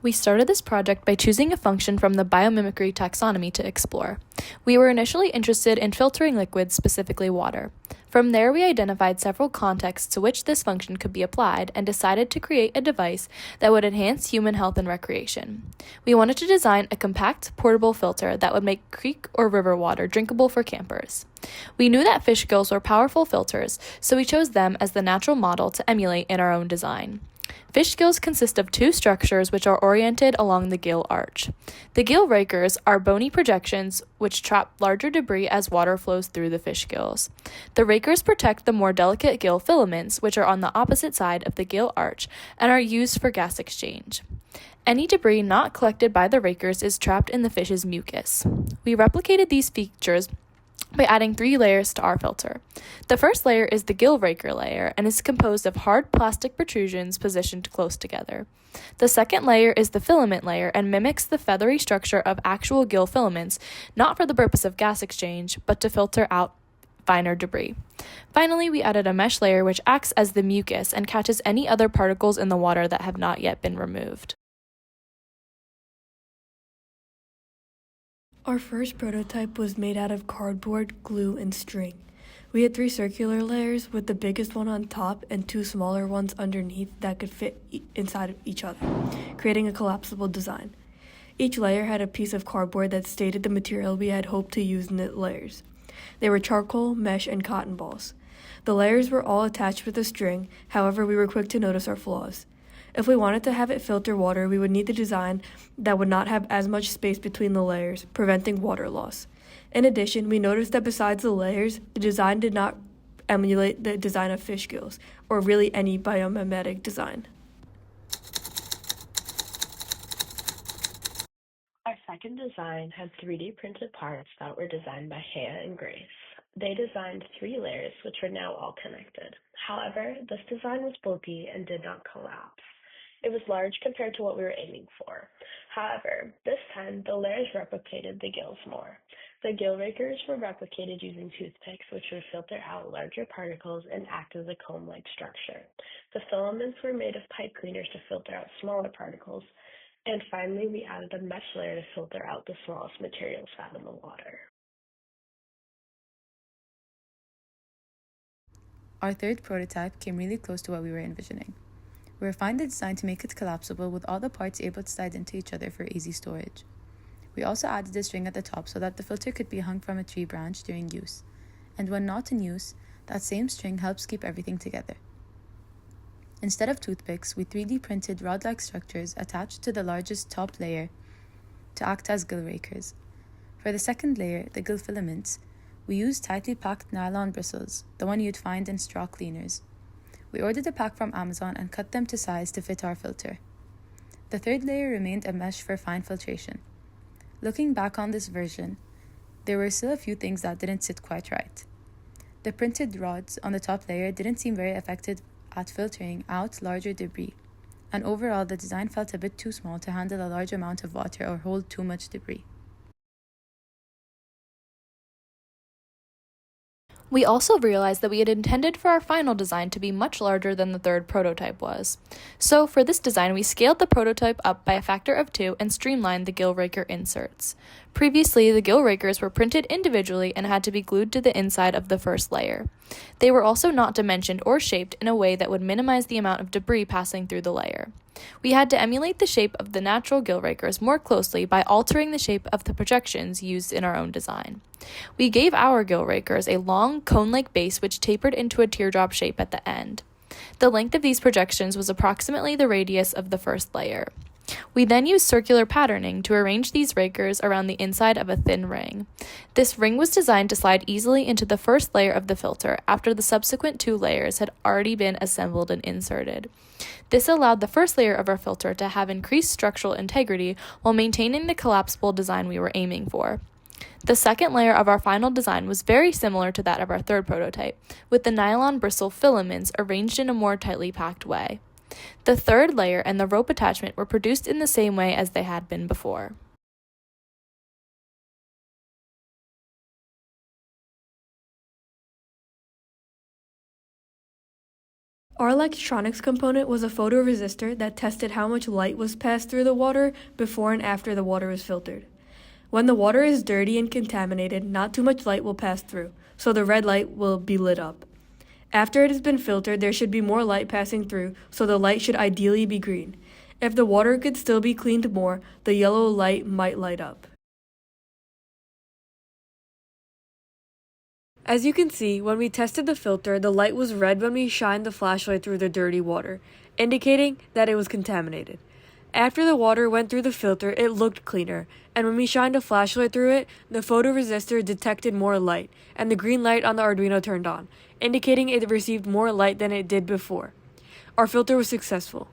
We started this project by choosing a function from the biomimicry taxonomy to explore. We were initially interested in filtering liquids, specifically water. From there, we identified several contexts to which this function could be applied and decided to create a device that would enhance human health and recreation. We wanted to design a compact, portable filter that would make creek or river water drinkable for campers. We knew that fish gills were powerful filters, so we chose them as the natural model to emulate in our own design. Fish gills consist of two structures which are oriented along the gill arch. The gill rakers are bony projections which trap larger debris as water flows through the fish gills. The rakers protect the more delicate gill filaments, which are on the opposite side of the gill arch and are used for gas exchange. Any debris not collected by the rakers is trapped in the fish's mucus. We replicated these features by adding 3 layers to our filter. The first layer is the gill raker layer and is composed of hard plastic protrusions positioned close together. The second layer is the filament layer and mimics the feathery structure of actual gill filaments, not for the purpose of gas exchange, but to filter out finer debris. Finally, we added a mesh layer which acts as the mucus and catches any other particles in the water that have not yet been removed. Our first prototype was made out of cardboard, glue, and string. We had 3 circular layers, with the biggest one on top and 2 smaller ones underneath that could fit inside of each other, creating a collapsible design. Each layer had a piece of cardboard that stated the material we had hoped to use in the layers. They were charcoal, mesh, and cotton balls. The layers were all attached with a string, however, we were quick to notice our flaws. If we wanted to have it filter water, we would need a design that would not have as much space between the layers, preventing water loss. In addition, we noticed that besides the layers, the design did not emulate the design of fish gills, or really any biomimetic design. Our second design had 3D printed parts that were designed by Hea and Grace. They designed 3 layers, which are now all connected. However, this design was bulky and did not collapse. It was large compared to what we were aiming for. However, this time, the layers replicated the gills more. The gill rakers were replicated using toothpicks, which would filter out larger particles and act as a comb-like structure. The filaments were made of pipe cleaners to filter out smaller particles. And finally, we added a mesh layer to filter out the smallest materials found in the water. Our third prototype came really close to what we were envisioning. We refined the design to make it collapsible with all the parts able to slide into each other for easy storage. We also added a string at the top so that the filter could be hung from a tree branch during use. And when not in use, that same string helps keep everything together. Instead of toothpicks, we 3D printed rod-like structures attached to the largest top layer to act as gill rakers. For the second layer, the gill filaments, we used tightly packed nylon bristles, the one you'd find in straw cleaners. We ordered a pack from Amazon and cut them to size to fit our filter. The third layer remained a mesh for fine filtration. Looking back on this version, there were still a few things that didn't sit quite right. The printed rods on the top layer didn't seem very effective at filtering out larger debris, and overall the design felt a bit too small to handle a large amount of water or hold too much debris. We also realized that we had intended for our final design to be much larger than the third prototype was. So for this design, we scaled the prototype up by a factor of 2 and streamlined the gill raker inserts. Previously, the gill rakers were printed individually and had to be glued to the inside of the first layer. They were also not dimensioned or shaped in a way that would minimize the amount of debris passing through the layer. We had to emulate the shape of the natural gill rakers more closely by altering the shape of the projections used in our own design. We gave our gill rakers a long, cone-like base which tapered into a teardrop shape at the end. The length of these projections was approximately the radius of the first layer. We then used circular patterning to arrange these rakers around the inside of a thin ring. This ring was designed to slide easily into the first layer of the filter after the subsequent 2 layers had already been assembled and inserted. This allowed the first layer of our filter to have increased structural integrity while maintaining the collapsible design we were aiming for. The second layer of our final design was very similar to that of our third prototype, with the nylon bristle filaments arranged in a more tightly packed way. The third layer and the rope attachment were produced in the same way as they had been before. Our electronics component was a photoresistor that tested how much light was passed through the water before and after the water was filtered. When the water is dirty and contaminated, not too much light will pass through, so the red light will be lit up. After it has been filtered, there should be more light passing through, so the light should ideally be green. If the water could still be cleaned more, the yellow light might light up. As you can see, when we tested the filter, the light was red when we shined the flashlight through the dirty water, indicating that it was contaminated. After the water went through the filter, it looked cleaner, and when we shined a flashlight through it, the photoresistor detected more light, and the green light on the Arduino turned on, indicating it received more light than it did before. Our filter was successful.